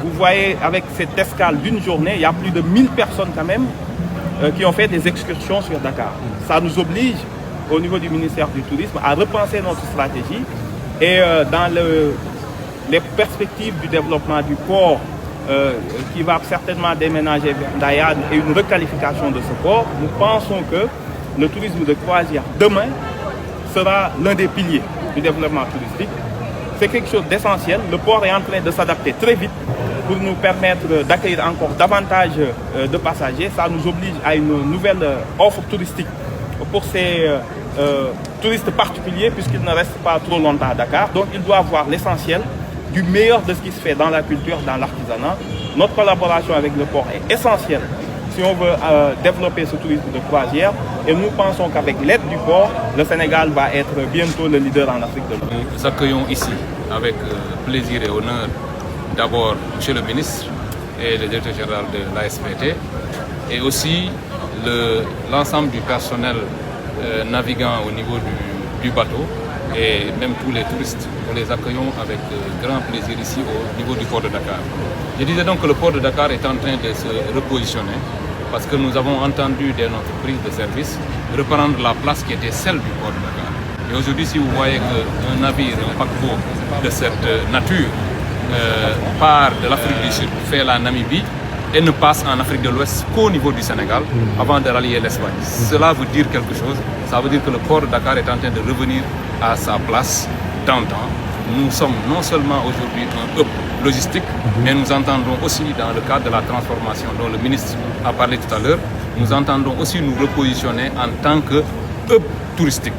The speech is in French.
vous voyez avec cette escale d'une journée, il y a plus de 1000 personnes quand même qui ont fait des excursions sur Dakar. Ça nous oblige, au niveau du ministère du Tourisme, à repenser notre stratégie et dans les perspectives du développement du port qui va certainement déménager vers Ndayane et une requalification de ce port, nous pensons que le tourisme de croisière demain sera l'un des piliers du développement touristique. C'est quelque chose d'essentiel. Le port est en train de s'adapter très vite pour nous permettre d'accueillir encore davantage de passagers. Ça nous oblige à une nouvelle offre touristique pour ces touristes particuliers puisqu'ils ne restent pas trop longtemps à Dakar. Donc ils doivent voir l'essentiel du meilleur de ce qui se fait dans la culture, dans l'artisanat. Notre collaboration avec le port est essentielle si on veut développer ce tourisme de croisière. Et nous pensons qu'avec l'aide du port, le Sénégal va être bientôt le leader en Afrique de l'Ouest. Nous accueillons ici avec plaisir et honneur d'abord M. le ministre et le directeur général de l'ASPT et aussi l'ensemble du personnel navigant au niveau du bateau et même tous les touristes. Nous les accueillons avec grand plaisir ici au niveau du port de Dakar. Je disais donc que le port de Dakar est en train de se repositionner parce que nous avons entendu dès notre prise de service reprendre la place qui était celle du port de Dakar. Et aujourd'hui, si vous voyez qu'un navire, un paquebot de cette nature part de l'Afrique du Sud, fait la Namibie et ne passe en Afrique de l'Ouest qu'au niveau du Sénégal avant de rallier l'Espagne. Cela veut dire quelque chose. Ça veut dire que le port de Dakar est en train de revenir à sa place d'antan. Nous sommes non seulement aujourd'hui un hub logistique, mais nous entendons aussi dans le cadre de la transformation dont le ministre a parlé tout à l'heure, nous entendons aussi nous repositionner en tant que hub touristique.